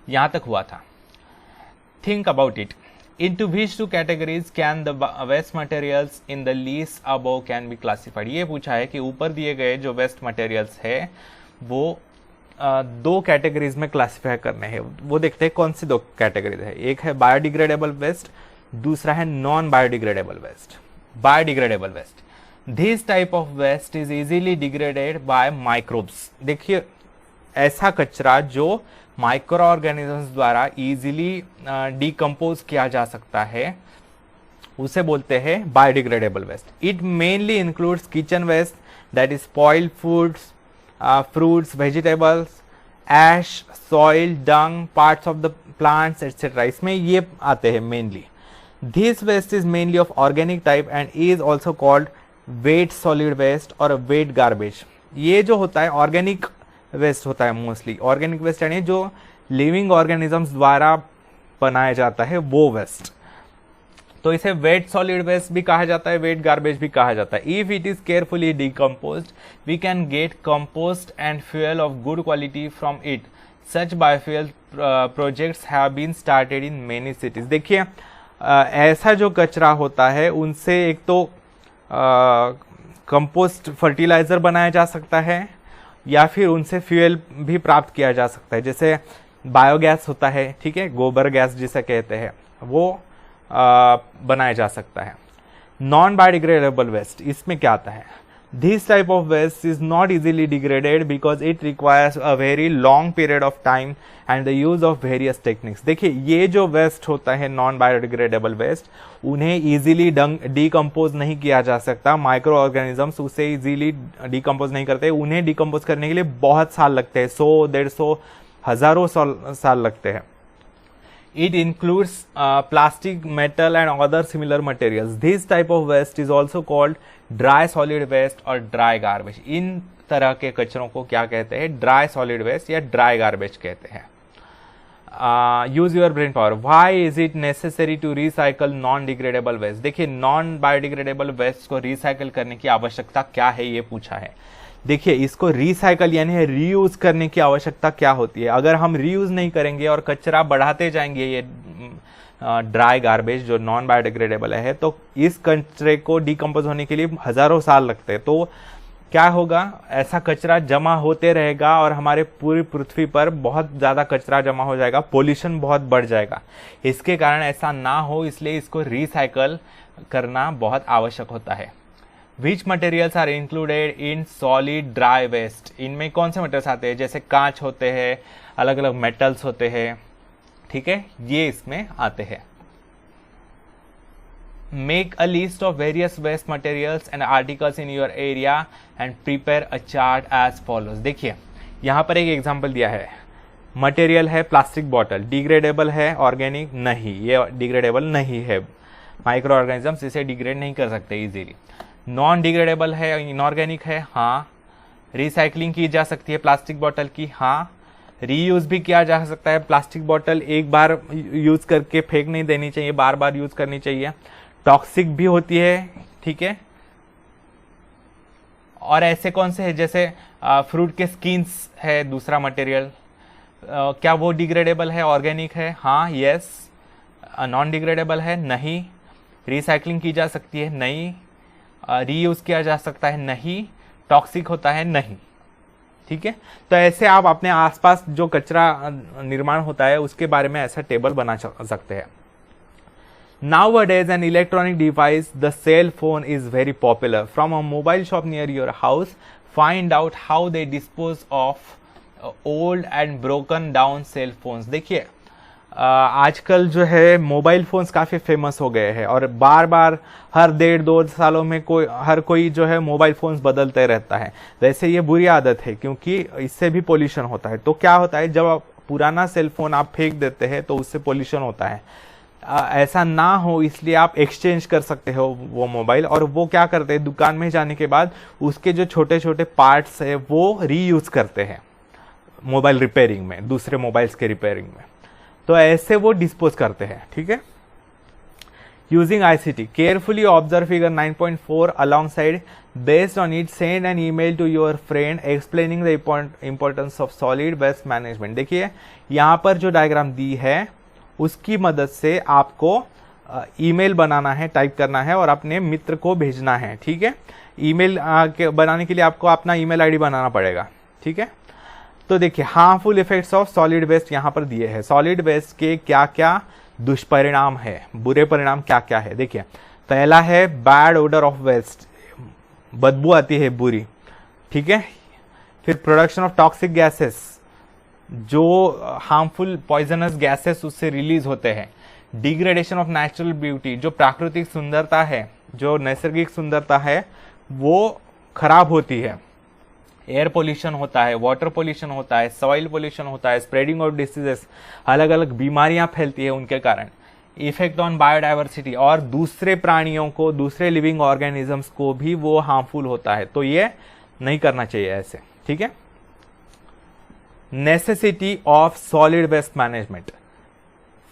यहाँ तक हुआ था। Think about it, into which two categories can the waste materials in the list above can be classified। ये पूछा है कि ऊपर दिए गए जो वेस्ट मटेरियल्स है वो दो कैटेगरीज में क्लासिफाई करने हैं। वो देखते हैं कौन सी दो कैटेगरीज है। एक है बायोडिग्रेडेबल वेस्ट, दूसरा है non biodegradable waste. Biodegradable waste, this type of waste is easily degraded by microbes. देखिए ऐसा कचरा जो माइक्रो ऑर्गेनिजम्स द्वारा इजीली डिकम्पोज किया जा सकता है उसे बोलते हैं biodegradable waste. It mainly includes kitchen waste that is spoiled foods, fruits, vegetables, ash, soil, dung, parts of the plants, etc. इसमें ये आते हैं mainly. This waste is mainly of organic type and is also called wet solid waste और wet garbage। ये जो होता है organic waste होता है मोस्टली। ऑर्गेनिक वेस्ट यानी जो लिविंग ऑर्गेनिजम्स द्वारा बनाया जाता है वो वेस्ट। तो इसे वेट सॉलिड वेस्ट भी कहा जाता है, वेट गार्बेज भी कहा जाता है। If it is carefully decomposed we can get compost and fuel of good quality from it. Such biofuel projects have been started in many cities. देखिए ऐसा जो कचरा होता है उनसे एक तो कंपोस्ट फर्टिलाइजर बनाया जा सकता है या फिर उनसे फ्यूल भी प्राप्त किया जा सकता है। जैसे बायोगैस होता है, ठीक है, गोबर गैस जिसे कहते हैं, वो बनाया जा सकता है। नॉन बायोडिग्रेडेबल वेस्ट, इसमें क्या आता है? This type of waste is not easily degraded because it requires a very long period of time and the use of various techniques. देखिए ये जो वेस्ट होता है नॉन बायोडिग्रेडेबल वेस्ट, उन्हें इजीली डिकम्पोज नहीं किया जा सकता। माइक्रो ऑर्गेनिजम्स उसे इजीली डिकम्पोज नहीं करते। उन्हें डिकम्पोज करने के लिए बहुत साल लगते हैं, 100, 150, हजारों साल लगते हैं। It includes plastic, metal and other similar materials. This type of waste is also called dry solid waste और dry garbage। इन तरह के कचरों को क्या कहते हैं? dry solid waste या dry garbage कहते हैं। Use your brain power. Why is it necessary to recycle non-degradable waste? देखिए non biodegradable waste को recycle करने की आवश्यकता क्या है ये पूछा है। देखिए इसको रिसाइकल यानी रीयूज करने की आवश्यकता क्या होती है। अगर हम रीयूज नहीं करेंगे और कचरा बढ़ाते जाएंगे, ये ड्राई गार्बेज जो नॉन बायोडिग्रेडेबल है, तो इस कचरे को डिकम्पोज होने के लिए हजारों साल लगते हैं। तो क्या होगा, ऐसा कचरा जमा होते रहेगा और हमारे पूरी पृथ्वी पर बहुत ज्यादा कचरा जमा हो जाएगा, पोल्यूशन बहुत बढ़ जाएगा। इसके कारण ऐसा ना हो इसलिए इसको रिसाइकल करना बहुत आवश्यक होता है। Which materials are included in solid dry waste? इनमें कौन से मटेरियल्स आते हैं? जैसे कांच होते हैं, अलग अलग मेटल्स होते हैं, ठीक है, ये इसमें आते हैं। Make a list of various waste materials and articles in your area and prepare a chart as follows। देखिए यहाँ पर एक एग्जाम्पल दिया है। मटेरियल है प्लास्टिक बॉटल, डिग्रेडेबल है, ऑर्गेनिक नहीं, ये डिग्रेडेबल नहीं है। माइक्रो ऑर्गेनिजम्स इसे डिग्रेड नहीं कर सकते इजीली। नॉन डिग्रेडेबल है, इनऑर्गेनिक है, हाँ। रिसाइकलिंग की जा सकती है प्लास्टिक बॉटल की, हाँ। रीयूज भी किया जा सकता है। प्लास्टिक बॉटल एक बार यूज करके फेंक नहीं देनी चाहिए, बार बार यूज करनी चाहिए। टॉक्सिक भी होती है, ठीक है। और ऐसे कौन से है, जैसे फ्रूट के स्किन्स है दूसरा मटेरियल, क्या वो डिग्रेडेबल है, ऑर्गेनिक है? हाँ, यस। नॉन डिग्रेडेबल है? नहीं। रिसाइकलिंग की जा सकती है? नहीं। रीयूज किया जा सकता है? नहीं। टॉक्सिक होता है? नहीं। ठीक है, तो ऐसे आप अपने आसपास जो कचरा निर्माण होता है उसके बारे में ऐसा टेबल बना सकते हैं। Nowadays an electronic device, the cell phone is very popular. From a mobile shop near your house, find out how they dispose of old and broken down cell phones। देखिए आजकल जो है मोबाइल फोन्स काफ़ी famous हो गए हैं और बार बार हर 1.5-2 सालों में हर कोई जो है मोबाइल फोन्स बदलते रहता है। वैसे ये बुरी आदत है क्योंकि इससे भी पोल्यूशन होता है। तो क्या होता है, जब आप पुराना सेल फोन आप फेंक देते हैं तो उससे पोल्यूशन होता है। ऐसा ना हो इसलिए आप एक्सचेंज कर सकते हो वो मोबाइल। और वो क्या करते हैं, दुकान में जाने के बाद उसके जो छोटे छोटे पार्ट्स है वो रीयूज करते हैं मोबाइल रिपेयरिंग में, दूसरे मोबाइल्स के रिपेयरिंग में। तो ऐसे वो डिस्पोज करते हैं, ठीक है। Using ICT, carefully observe figure 9.4 alongside. Based on it, send an email to your friend explaining the importance of solid waste management. देखिए यहाँ पर जो डायग्राम दी है उसकी मदद से आपको ईमेल बनाना है, टाइप करना है और अपने मित्र को भेजना है, ठीक है। ईमेल बनाने के लिए आपको अपना ईमेल आईडी बनाना पड़ेगा, ठीक है। तो देखिए harmful effects of solid waste यहाँ पर दिए हैं। सॉलिड वेस्ट के क्या क्या दुष्परिणाम है, बुरे परिणाम क्या क्या है। देखिए पहला है बैड ओडर ऑफ वेस्ट, बदबू आती है बुरी, ठीक है। फिर प्रोडक्शन ऑफ टॉक्सिक गैसेस, जो हार्मफुल पॉइजनस गैसेस उससे रिलीज होते हैं। डिग्रेडेशन ऑफ नेचुरल ब्यूटी, जो प्राकृतिक सुंदरता है, जो नैसर्गिक सुंदरता है वो खराब होती है। एयर पोल्यूशन होता है, वाटर पोल्यूशन होता है, सॉइल पोल्यूशन होता है, स्प्रेडिंग ऑफ डिसीजेस, अलग अलग बीमारियां फैलती है उनके कारण। इफेक्ट ऑन बायोडाइवर्सिटी, और दूसरे प्राणियों को, दूसरे लिविंग ऑर्गेनिजम्स को भी वो हार्मफुल होता है, तो ये नहीं करना चाहिए ऐसे, ठीक है। Necessity of solid waste management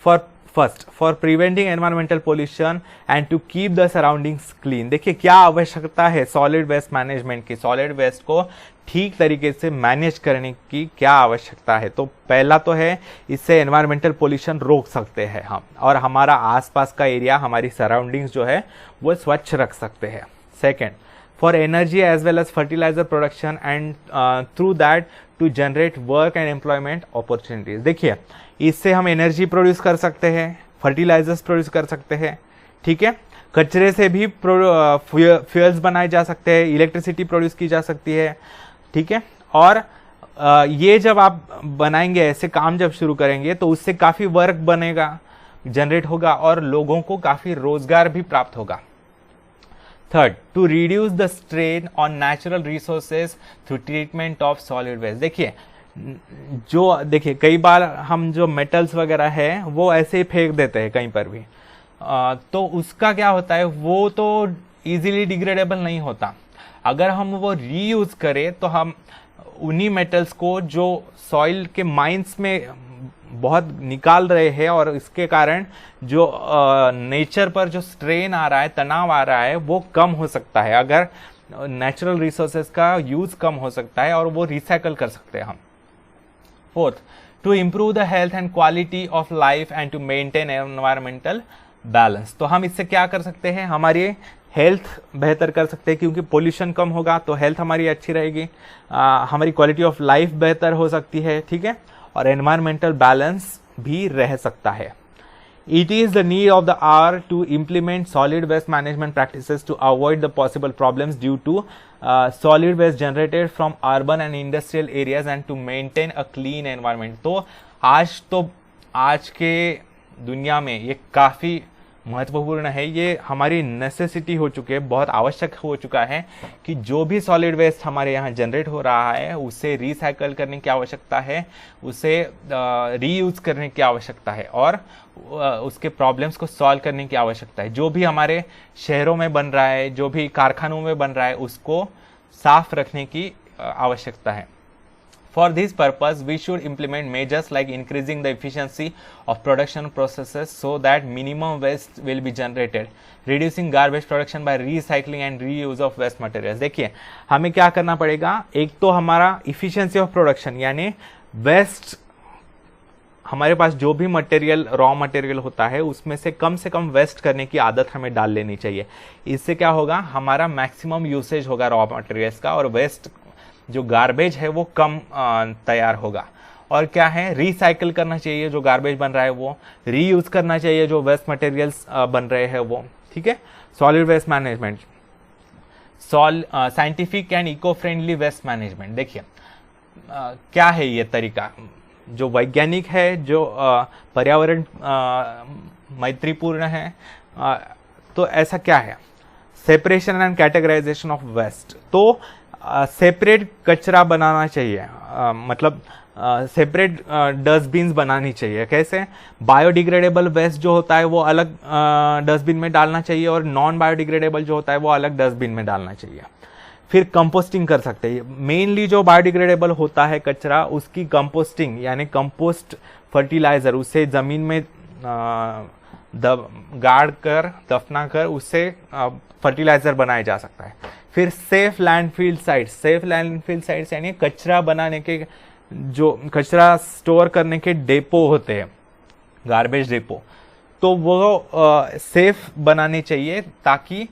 for preventing environmental pollution and to keep the surroundings clean. देखिए क्या आवश्यकता है सॉलिड वेस्ट मैनेजमेंट की, सॉलिड वेस्ट को ठीक तरीके से मैनेज करने की क्या आवश्यकता है। तो पहला तो है इससे एनवायरमेंटल पोल्यूशन रोक सकते हैं हम, और हमारा आसपास का एरिया, हमारी सराउंडिंग्स जो है वो स्वच्छ रख सकते हैं। Second, for energy as well as fertiliser production and through that to generate work and employment opportunities. देखिए इससे हम एनर्जी प्रोड्यूस कर सकते हैं, फर्टिलाइजर्स प्रोड्यूस कर सकते हैं, ठीक है। कचरे से भी फ्यूल्स बनाए जा सकते हैं, इलेक्ट्रिसिटी प्रोड्यूस की जा सकती है, ठीक है। और ये जब आप बनाएंगे, ऐसे काम जब शुरू करेंगे तो उससे काफी वर्क बनेगा, जनरेट होगा और लोगों को काफी रोजगार भी प्राप्त होगा। Third, to reduce the strain on natural resources through treatment of solid waste. देखिए कई बार हम जो मेटल्स वगैरह है वो ऐसे ही फेंक देते हैं कहीं पर भी, तो उसका क्या होता है, वो तो इजीली डिग्रेडेबल नहीं होता। अगर हम वो रीयूज करें तो हम उन्हीं मेटल्स को जो सॉइल के माइंस में बहुत निकाल रहे हैं, और इसके कारण जो नेचर पर जो स्ट्रेन आ रहा है, तनाव आ रहा है, वो कम हो सकता है। अगर नेचुरल रिसोर्सेज का यूज कम हो सकता है और वो रिसाइकल कर सकते हैं हम। Fourth, to improve the health and quality of life and to maintain environmental balance. तो हम इससे क्या कर सकते हैं, हमारी हेल्थ बेहतर कर सकते हैं, क्योंकि पोल्यूशन कम होगा तो हेल्थ हमारी अच्छी रहेगी, हमारी क्वालिटी ऑफ लाइफ बेहतर हो सकती है, ठीक है, और एनवायरमेंटल बैलेंस भी रह सकता है। It is the need of the hour to implement solid waste management practices to avoid the possible problems due to solid waste generated from urban and industrial areas and to maintain a clean environment। तो आज के दुनिया में ये काफ़ी महत्वपूर्ण है, ये हमारी नेसेसिटी हो चुकी है, बहुत आवश्यक हो चुका है कि जो भी सॉलिड वेस्ट हमारे यहाँ जनरेट हो रहा है उसे रिसाइकल करने की आवश्यकता है, उसे रीयूज करने की आवश्यकता है, और उसके प्रॉब्लम्स को सॉल्व करने की आवश्यकता है। जो भी हमारे शहरों में बन रहा है, जो भी कारखानों में बन रहा है, उसको साफ रखने की आवश्यकता है। For this purpose, we should implement measures like increasing the efficiency of production processes so that minimum waste will be generated, reducing garbage production by recycling and reuse of waste materials। देखिए हमें क्या करना पड़ेगा, एक तो हमारा efficiency of production, यानी waste, हमारे पास जो भी मटेरियल, रॉ मटेरियल होता है उसमें से कम वेस्ट करने की आदत हमें डाल लेनी चाहिए। इससे क्या होगा, हमारा मैक्सिमम यूसेज होगा रॉ मटेरियल्स का, और वेस्ट जो गार्बेज है वो कम तैयार होगा। और क्या है, रिसाइकिल करना चाहिए, जो गार्बेज बन रहा है वो रीयूज करना चाहिए, जो वेस्ट मटेरियल्स बन रहे हैं वो, ठीक है। Solid waste management, scientific and eco friendly waste management. देखिए क्या है ये तरीका, जो वैज्ञानिक है, जो पर्यावरण मैत्रीपूर्ण है। तो ऐसा क्या है, separation and categorisation of waste. तो सेपरेट कचरा बनाना चाहिए, मतलब सेपरेट डस्टबिन्स बनानी चाहिए। कैसे, बायोडिग्रेडेबल वेस्ट जो होता है वो अलग डस्टबिन में डालना चाहिए, और नॉन बायोडिग्रेडेबल जो होता है वो अलग डस्टबिन में डालना चाहिए। फिर कंपोस्टिंग कर सकते हैं, मेनली जो बायोडिग्रेडेबल होता है कचरा उसकी कंपोस्टिंग, यानी कंपोस्ट फर्टिलाइजर, उससे जमीन में गाड़ कर दफना कर उससे फर्टिलाइजर बनाया जा सकता है। फिर safe landfill sites, safe landfill sites यानी कचरा बनाने के, जो कचरा स्टोर करने के डेपो होते हैं, गार्बेज डेपो, तो वो सेफ बनाने चाहिए ताकि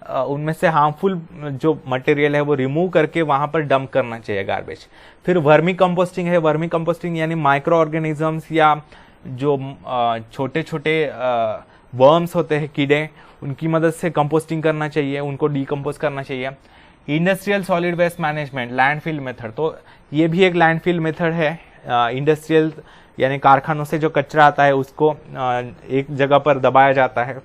उनमें से हार्मफुल जो मटेरियल है वो रिमूव करके वहां पर डंप करना चाहिए गार्बेज। फिर वर्मी कंपोस्टिंग है, वर्मी कंपोस्टिंग यानी माइक्रो ऑर्गेनिजम्स या जो छोटे छोटे वर्म्स होते हैं, कीड़े, उनकी मदद से कंपोस्टिंग करना चाहिए, उनको डीकम्पोज करना चाहिए। Industrial solid waste management, landfill method, तो ये भी एक लैंडफिल मेथड है। इंडस्ट्रियल यानी कारखानों से जो कचरा आता है उसको एक जगह पर दबाया जाता है।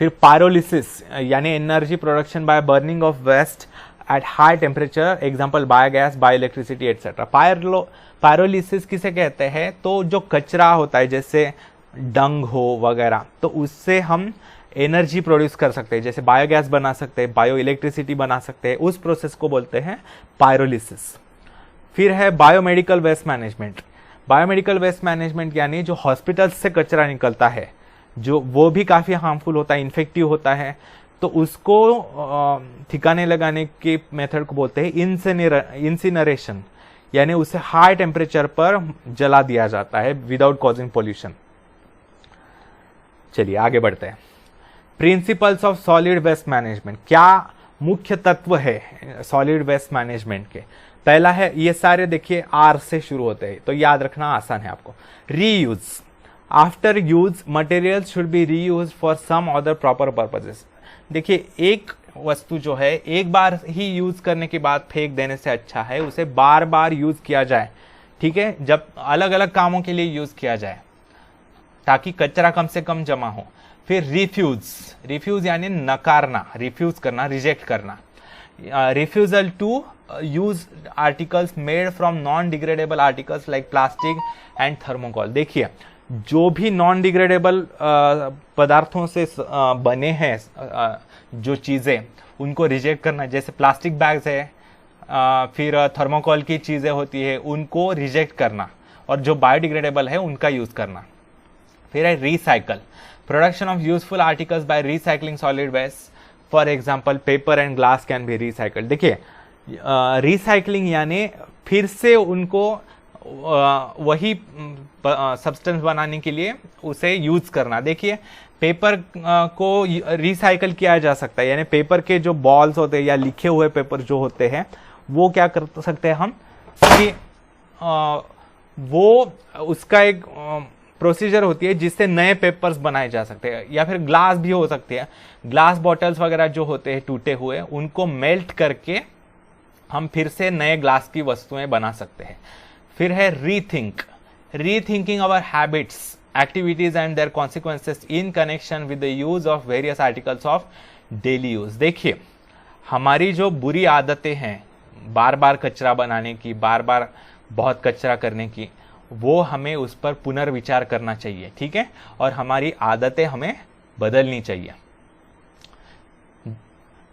फिर पायरोलिसिस यानी energy production by burning of waste at high temperature, example biogas, bio electricity etcetera. Pyrolysis किसे कहते हैं? तो जो कचरा होता है जैसे डंग हो वगैरह, तो उससे हम एनर्जी प्रोड्यूस कर सकते हैं, जैसे बायोगैस बना सकते हैं, बायो इलेक्ट्रिसिटी बना सकते हैं, उस प्रोसेस को बोलते हैं पायरोलिसिस। फिर है biomedical waste management. Biomedical waste management यानी जो हॉस्पिटल से कचरा निकलता है, जो वो भी काफी हार्मफुल होता है, इन्फेक्टिव होता है, तो उसको ठिकाने लगाने के मेथड को बोलते हैं इंसिनरेशन, यानी उसे हाई टेम्परेचर पर जला दिया जाता है विदाउट कॉजिंग पोल्यूशन। चलिए आगे बढ़ते हैं। Principles of solid waste management, क्या मुख्य तत्व है सॉलिड वेस्ट मैनेजमेंट के? पहला है, ये सारे देखिए आर से शुरू होते हैं, तो याद रखना आसान है आपको। Reuse, after use material should be reuse for some other proper purposes. देखिए एक वस्तु जो है एक बार ही यूज करने के बाद फेंक देने से अच्छा है उसे बार बार यूज किया जाए, ठीक है, जब अलग अलग कामों के लिए यूज किया जाए ताकि कचरा कम से कम जमा हो। फिर रिफ्यूज, रिफ्यूज यानी नकारना, रिफ्यूज करना, रिजेक्ट करना। Refusal to use articles made from non degradable articles like plastic and thermocol. देखिए जो भी नॉन डिग्रेडेबल पदार्थों से बने हैं जो चीजें, उनको रिजेक्ट करना, जैसे प्लास्टिक बैग्स है, फिर थर्मोकॉल की चीजें होती है, उनको रिजेक्ट करना, और जो बायोडिग्रेडेबल है उनका यूज करना। फिर है recycle, production of useful articles by recycling solid waste, for example paper and glass can be recycled. देखिए रिसाइकलिंग यानी फिर से उनको वही सब्सटेंस बनाने के लिए उसे यूज करना। देखिए पेपर को रिसाइकल किया जा सकता है, यानी पेपर के जो बॉल्स होते हैं या लिखे हुए पेपर जो होते हैं वो क्या कर सकते हैं हम कि वो उसका एक प्रोसीजर होती है जिससे नए पेपर्स बनाए जा सकते हैं। या फिर ग्लास भी हो सकती है, ग्लास बॉटल्स वगैरह जो होते हैं टूटे हुए, उनको मेल्ट करके हम फिर से नए ग्लास की वस्तुएं बना सकते हैं। फिर है rethink, rethinking our habits, activities and their consequences in connection with the use of various articles of daily use. देखिए हमारी जो बुरी आदतें हैं, बार बार कचरा बनाने की, बार बार बहुत कचरा करने की, वो हमें उस पर पुनर्विचार करना चाहिए, ठीक है, और हमारी आदतें हमें बदलनी चाहिए।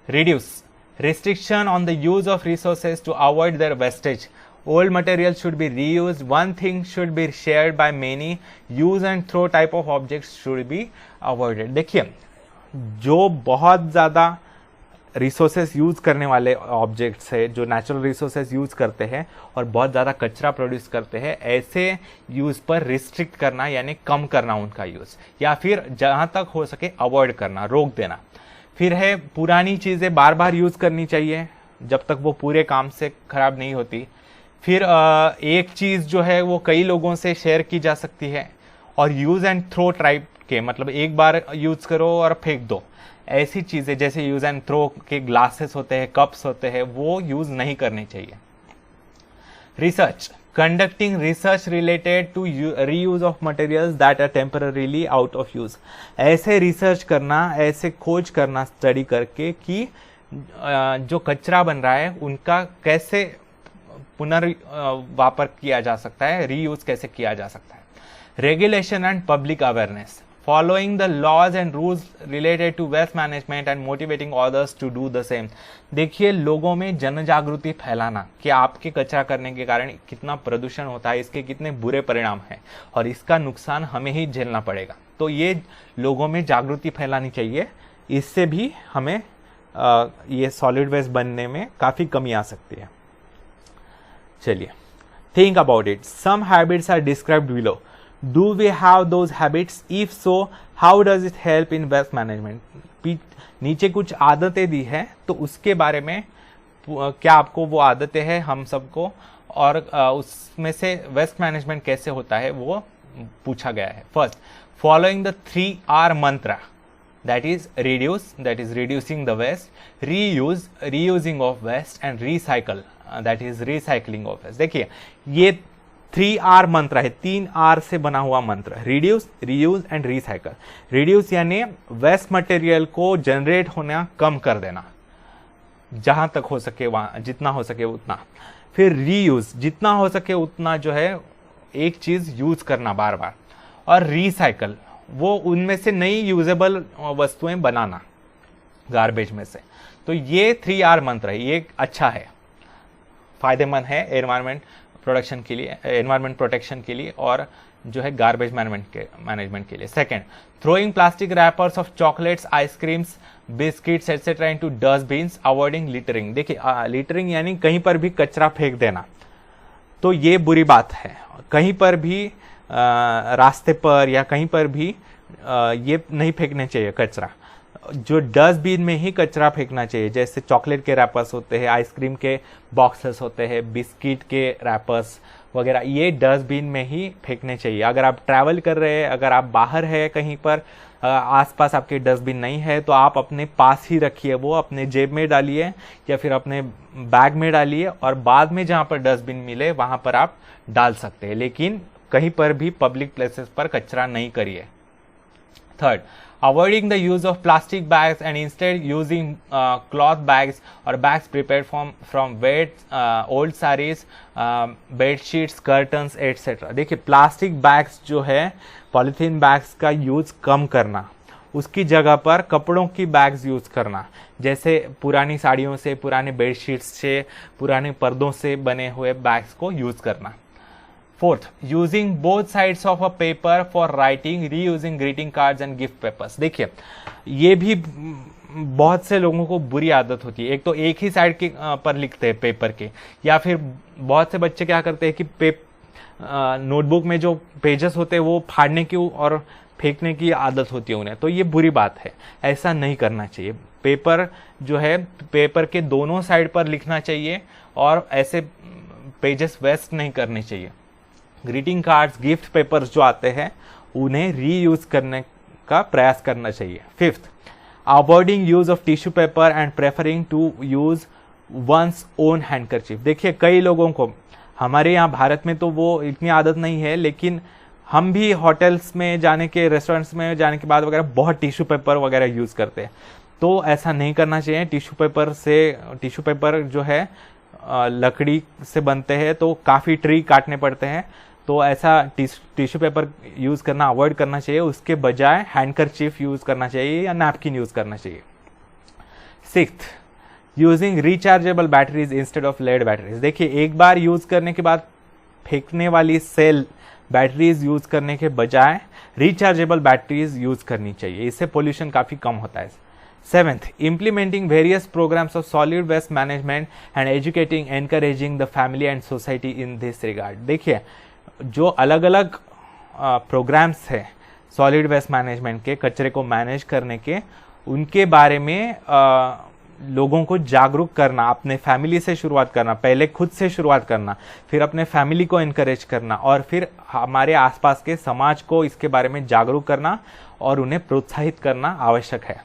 Reduce, restriction on the use of resources to avoid their wastage. Old material should be reused. One thing should be shared by many. Use and throw type of objects should be avoided. देखिए जो बहुत ज़्यादा resources use करने वाले objects है, जो natural resources use करते हैं और बहुत ज़्यादा कचरा प्रोड्यूस करते हैं, ऐसे यूज पर रिस्ट्रिक्ट करना यानी कम करना उनका यूज, या फिर जहाँ तक हो सके अवॉइड करना, रोक देना। फिर है पुरानी चीज़ें बार बार यूज करनी चाहिए जब तक वो पूरे काम से खराब नहीं होती। फिर एक चीज़ जो है वो कई लोगों से शेयर की जा सकती है। और यूज एंड थ्रो टाइप के, मतलब एक बार यूज करो और फेंक दो, ऐसी चीज़ें जैसे यूज एंड थ्रो के ग्लासेस होते हैं, कप्स होते हैं, वो यूज नहीं करनी चाहिए। Research, conducting research related to reuse of materials that are temporarily out of use। ऐसे रिसर्च करना, ऐसे खोज करना स्टडी करके कि जो कचरा बन रहा है उनका कैसे पुनर्वापर किया जा सकता है, रीयूज कैसे किया जा सकता है। Regulation and public awareness, following the laws and rules related to waste management and motivating others to do the same. देखिए, लोगों में जन जागृति फैलाना कि आपके कचरा करने के कारण कितना प्रदूषण होता है, इसके कितने बुरे परिणाम हैं और इसका नुकसान हमें ही झेलना पड़ेगा। तो ये लोगों में जागृति फैलानी चाहिए, इससे भी हमें ये सॉलिड वेस्ट बनने में काफ़ी कमी आ सकती है। चलिए, think about it. Some habits are described below. Do we have those habits? If so, how does it help in waste management? नीचे कुछ आदतें दी है, तो उसके बारे में क्या आपको वो आदतें हैं हम सबको, और उसमें से वेस्ट मैनेजमेंट कैसे होता है वो पूछा गया है। फर्स्ट, फॉलोइंग द 3R मंत्र, that is reduce, that is reducing the waste, reuse, reusing of waste, and recycle, that is recycling of waste। देखिए, ये 3R मंत्र है, 3R से बना हुआ मंत्र, reduce, reuse and recycle. Reduce यानी वेस्ट मटेरियल को जनरेट होना कम कर देना, जहां तक हो सके वहां, जितना हो सके उतना। फिर रीयूज, जितना हो सके उतना जो है एक चीज यूज करना बार बार। और रिसाइकल, वो उनमें से नई यूजेबल वस्तुएं बनाना गार्बेज में से। तो ये 3R मंत्र है, ये अच्छा है, फायदेमंद है एनवायरनमेंट प्रोडक्शन के लिए, एनवायरनमेंट प्रोटेक्शन के लिए, और जो है गार्बेज मैनेजमेंट के लिए। Second, throwing plastic rappers of chocolates, ice creams, biscuits etcetera into dustbins, avoiding littering. देखिए, लिटरिंग यानी कहीं पर भी कचरा फेंक देना, तो ये बुरी बात है। कहीं पर भी रास्ते पर या कहीं पर भी ये नहीं फेंकने चाहिए कचरा। जो डस्टबिन में ही कचरा फेंकना चाहिए, जैसे चॉकलेट के रैपर्स होते हैं, आइसक्रीम के बॉक्सेस होते हैं, बिस्किट के रैपर्स वगैरह, ये डस्टबिन में ही फेंकने चाहिए। अगर आप ट्रैवल कर रहे हैं, अगर आप बाहर है कहीं पर, आसपास आपके डस्टबिन नहीं है, तो आप अपने पास ही रखिए, वो अपने जेब में डालिए या फिर अपने बैग में डालिए, और बाद में जहाँ पर डस्टबिन मिले वहाँ पर आप डाल सकते हैं, लेकिन कहीं पर भी पब्लिक प्लेसेस पर कचरा नहीं करिए। Third, avoiding the use of plastic bags and instead using cloth bags और bags prepared from wet, old saris, bedsheets, curtains etcetera. देखिए, प्लास्टिक बैग्स जो है, पॉलीथीन बैग्स का यूज कम करना, उसकी जगह पर कपड़ों की बैग्स यूज करना, जैसे पुरानी साड़ियों से, पुराने बेडशीट्स से, पुराने पर्दों से बने हुए बैग्स को यूज करना। Fourth, using both sides of a paper for writing, reusing greeting cards and gift papers. देखिए, ये भी बहुत से लोगों को बुरी आदत होती है। एक तो एक ही साइड के पर लिखते हैं पेपर के, या फिर बहुत से बच्चे क्या करते हैं कि नोटबुक में जो पेजेस होते हैं वो फाड़ने की और फेंकने की आदत होती है उन्हें, तो ये बुरी बात है, ऐसा नहीं करना चाहिए। पेपर जो है, पेपर के दोनों साइड पर लिखना चाहिए और ऐसे पेजेस वेस्ट नहीं करने चाहिए। ग्रीटिंग कार्ड्स, गिफ्ट पेपर्स जो आते हैं उन्हें रीयूज करने का प्रयास करना चाहिए। Fifth, avoiding use of tissue paper and preferring to use one's own handkerchief. देखिए, कई लोगों को, हमारे यहाँ भारत में तो वो इतनी आदत नहीं है, लेकिन हम भी होटल्स में जाने के, रेस्टोरेंट्स में जाने के बाद वगैरह बहुत टिश्यू पेपर वगैरह यूज करते हैं, तो ऐसा नहीं करना चाहिए। टिश्यू पेपर जो है लकड़ी से बनते हैं, तो काफ़ी ट्री काटने पड़ते हैं, तो ऐसा टिश्यू पेपर यूज़ करना अवॉइड करना चाहिए। उसके बजाय हैंडकरचीफ यूज़ करना चाहिए या नैपकिन यूज़ करना चाहिए। Sixth, using rechargeable batteries instead of lead batteries. देखिए, एक बार यूज़ करने के बाद फेंकने वाली सेल बैटरीज यूज़ करने के बजाय रिचार्जेबल बैटरीज यूज़ करनी चाहिए, इससे पोल्यूशन काफ़ी कम होता है। Seventh, implementing various programs of solid waste management and educating, encouraging the family and society in this regard। देखिए, जो अलग अलग प्रोग्राम्स हैं सॉलिड वेस्ट मैनेजमेंट के, कचरे को मैनेज करने के, उनके बारे में लोगों को जागरूक करना, अपने फैमिली से शुरुआत करना, पहले खुद से शुरुआत करना, फिर अपने फैमिली को इनकरेज करना, और फिर हमारे आसपास के समाज को इसके बारे में जागरूक करना और उन्हें प्रोत्साहित करना आवश्यक है।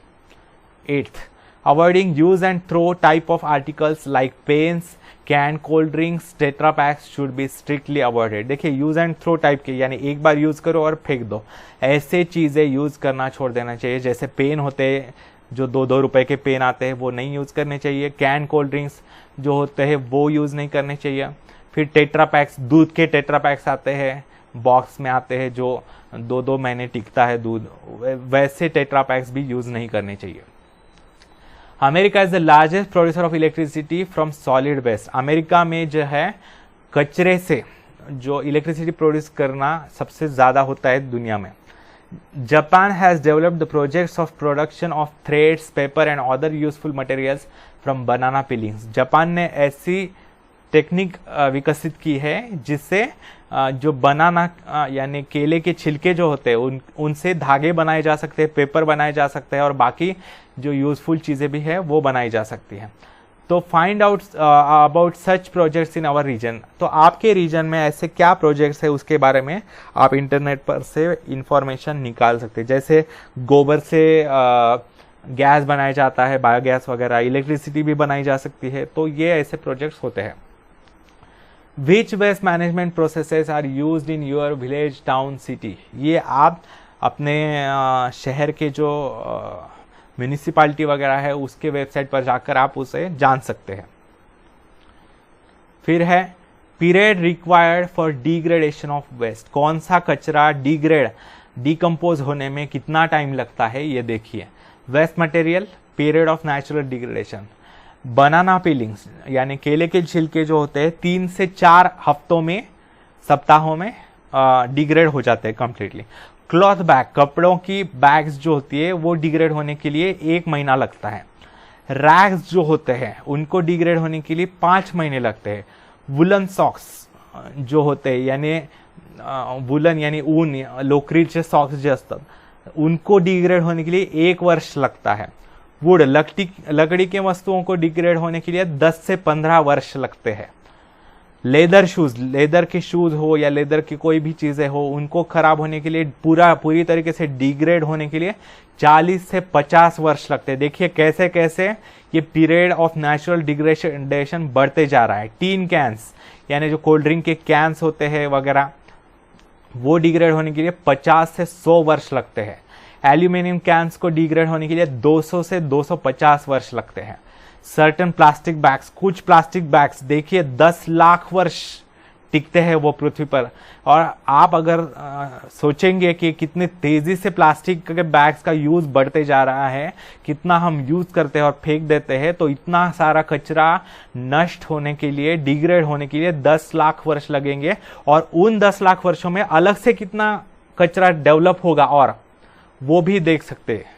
Eighth, avoiding use and throw type of articles like pens, canned cold drinks, tetra packs should be strictly avoided। देखिए, यूज एंड थ्रो टाइप के, यानी एक बार यूज करो और फेंक दो, ऐसे चीजें यूज करना छोड़ देना चाहिए। जैसे पेन होते हैं, जो 2-2 रुपए के पेन आते हैं, वो नहीं यूज करने चाहिए। कैन कोल्ड ड्रिंक्स जो होते हैं वो यूज नहीं करने चाहिए। फिर टेट्रा पैक्स, दूध के टेट्रा पैक्स आते हैं, बॉक्स में आते हैं जो 2-2 महीने टिकता है दूध, वैसे टेट्रा पैक्स भी यूज नहीं करने चाहिए। America is the largest producer of electricity from solid waste. America में जो है कचरे से जो इलेक्ट्रिसिटी प्रोड्यूस करना सबसे ज्यादा होता है दुनिया में। Japan has developed the projects of production of threads, paper and other useful materials from banana peelings. Japan ने ऐसी टेक्निक विकसित की है जिससे जो बनाना यानी केले के छिलके जो होते हैं उनसे धागे बनाए जा सकते हैं, पेपर बनाए जा सकते हैं और बाकी जो यूजफुल चीज़ें भी है वो बनाई जा सकती हैं। तो find out about such projects in our region. तो आपके रीजन में ऐसे क्या प्रोजेक्ट्स है उसके बारे में आप इंटरनेट पर से इंफॉर्मेशन निकाल सकते हैं। जैसे गोबर से गैस बनाया जाता है, बायोगैस वगैरह, इलेक्ट्रिसिटी भी बनाई जा सकती है। तो ये ऐसे प्रोजेक्ट्स होते हैं। Which waste management processes are used in your village, town, city. ये आप अपने शहर के जो म्यूनिसिपालिटी वगैरह है उसके वेबसाइट पर जाकर आप उसे जान सकते हैं। फिर है period required for degradation of waste. कौन सा कचरा डिकम्पोज होने में कितना टाइम लगता है ये देखिए। Waste material, period of natural degradation. Banana peelings यानी केले के छिलके जो होते हैं 3 से 4 हफ्तों में, सप्ताहों में डिग्रेड हो जाते हैं कंप्लीटली। क्लॉथ बैग, कपड़ों की बैग्स जो होती है वो डिग्रेड होने के लिए 1 महीना लगता है। रैग्स जो होते हैं उनको डिग्रेड होने के लिए 5 महीने लगते हैं। वुलन सॉक्स जो होते हैं यानी वुलन यानी ऊन, लोकरीचे सॉक्स जे असतात उनको डिग्रेड होने के लिए 1 वर्ष लगता है। वुड, लकड़ी के वस्तुओं को डिग्रेड होने के लिए 10 से 15 वर्ष लगते हैं। लेदर शूज, लेदर के शूज हो या लेदर की कोई भी चीजें हो उनको खराब होने के लिए पूरी तरीके से डिग्रेड होने के लिए 40 से 50 वर्ष लगते हैं। देखिए कैसे कैसे ये पीरियड ऑफ नेचुरल डिग्रेडेशन बढ़ते जा रहा है। टीन कैंस यानी जो कोल्ड ड्रिंक के कैंस होते हैं वगैरह वो डिग्रेड होने के लिए 50 से 100 वर्ष लगते हैं। एल्यूमिनियम कैंस को डिग्रेड होने के लिए 200 से 250 वर्ष लगते हैं। सर्टन प्लास्टिक बैग्स, कुछ प्लास्टिक बैग्स देखिए 10 लाख वर्ष टिकते हैं वो पृथ्वी पर। और आप अगर सोचेंगे कि कितनी तेजी से प्लास्टिक के बैग्स का यूज बढ़ते जा रहा है, कितना हम यूज करते हैं और फेंक देते हैं, तो इतना सारा कचरा नष्ट होने के लिए, डिग्रेड होने के लिए 10 लाख वर्ष लगेंगे। और उन 10 लाख वर्षों में अलग से कितना कचरा डेवलप होगा और वो भी देख सकते हैं।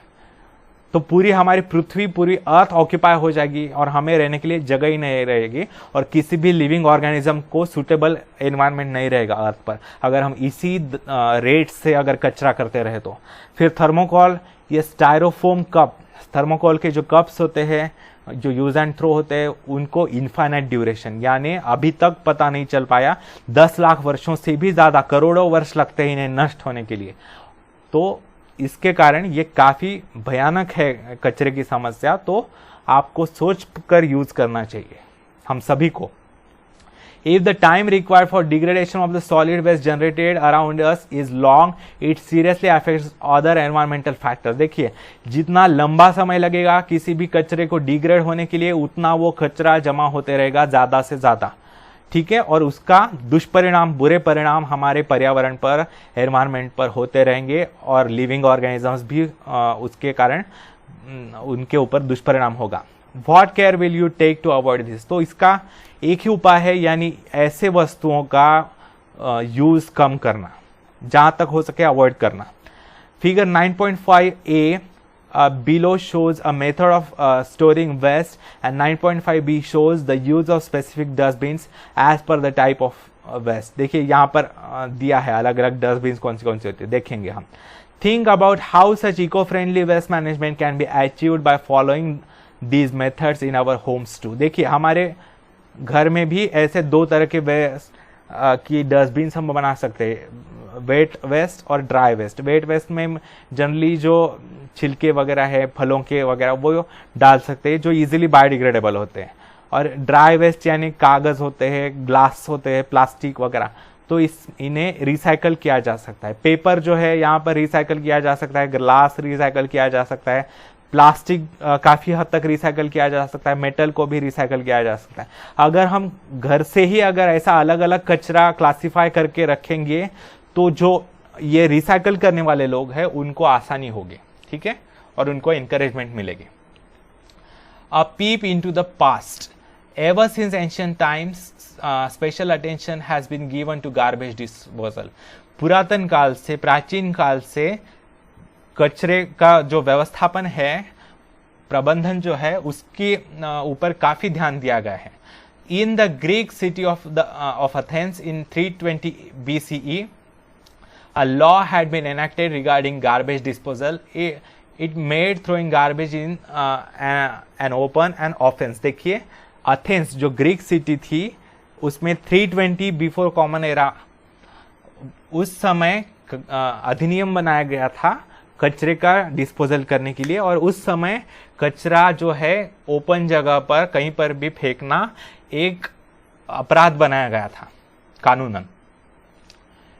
तो पूरी हमारी पृथ्वी, पूरी अर्थ ऑक्यूपाई हो जाएगी और हमें रहने के लिए जगह ही नहीं रहेगी और किसी भी लिविंग ऑर्गेनिज्म को सूटेबल एनवायरनमेंट नहीं रहेगा अर्थ पर, अगर हम इसी रेट से अगर कचरा करते रहे तो। फिर थर्मोकोल, ये स्टायरोफोम कप, थर्मोकोल के जो कप्स होते हैं जो यूज एंड थ्रो होते हैं उनको इनफाइनाइट ड्यूरेशन यानी अभी तक पता नहीं चल पाया, 10 लाख वर्षों से भी ज्यादा, करोड़ों वर्ष लगते हैं इन्हें नष्ट होने के लिए। तो इसके कारण ये काफी भयानक है कचरे की समस्या। तो आपको सोच कर यूज करना चाहिए हम सभी को। If the time required for degradation of the solid waste generated around us is long, it seriously affects other environmental factors। देखिए जितना लंबा समय लगेगा किसी भी कचरे को डिग्रेड होने के लिए उतना वो कचरा जमा होते रहेगा ज्यादा से ज्यादा, ठीक है। और उसका दुष्परिणाम, बुरे परिणाम हमारे पर्यावरण पर, एनवायरनमेंट पर होते रहेंगे और लिविंग ऑर्गेनिजम्स भी उसके कारण उनके ऊपर दुष्परिणाम होगा। What care will you take to avoid this. तो इसका एक ही उपाय है यानी ऐसे वस्तुओं का यूज कम करना, जहां तक हो सके अवॉइड करना। Figure 9.5a below shows a method of storing waste and 9.5b shows the use of specific dustbins as per the type of waste। देखिए यहाँ पर दिया है अलग अलग डस्टबिन्स कौन सी होती है, देखेंगे हम। Think about how such eco-friendly waste management can be achieved by following these methods in our homes too। देखिए हमारे घर में भी ऐसे 2 तरह के वेस्ट की डस्टबिन हम बना सकते हैं, वेट वेस्ट और ड्राई वेस्ट। वेट वेस्ट में जनरली जो छिलके वगैरह है, फलों के वगैरह, वो डाल सकते हैं जो इजीली बायोडिग्रेडेबल होते हैं। और ड्राई वेस्ट यानी कागज होते हैं, ग्लास होते हैं, प्लास्टिक वगैरह, तो इन्हें रिसाइकल किया जा सकता है। पेपर जो है यहाँ पर रिसाइकल किया जा सकता है, ग्लास रिसाइकल किया जा सकता है, प्लास्टिक काफ़ी हद तक रिसाइकल किया जा सकता है, मेटल को भी रिसाइकल किया जा सकता है। अगर हम घर से ही अगर ऐसा अलग अलग कचरा क्लासिफाई करके रखेंगे तो जो ये रिसाइकल करने वाले लोग हैं उनको आसानी होगी, ठीक है, और उनको इंकरेजमेंट मिलेगी। A peep into the past. Ever since ancient times, special attention has been given to garbage disposal. पुरातन काल से, प्राचीन काल से कचरे का जो व्यवस्थापन है, प्रबंधन जो है, उसके ऊपर काफी ध्यान दिया गया है। In the Greek city of Athens in 320 BCE, a law had been enacted regarding garbage disposal. It made throwing garbage in an open an offense. देखिए, अथेंस जो ग्रीक सिटी थी उसमें 320 बिफोर कॉमन एरा उस समय अधिनियम बनाया गया था कचरे का डिस्पोजल करने के लिए, और उस समय कचरा जो है ओपन जगह पर कहीं पर भी फेंकना एक अपराध बनाया गया था कानूनन।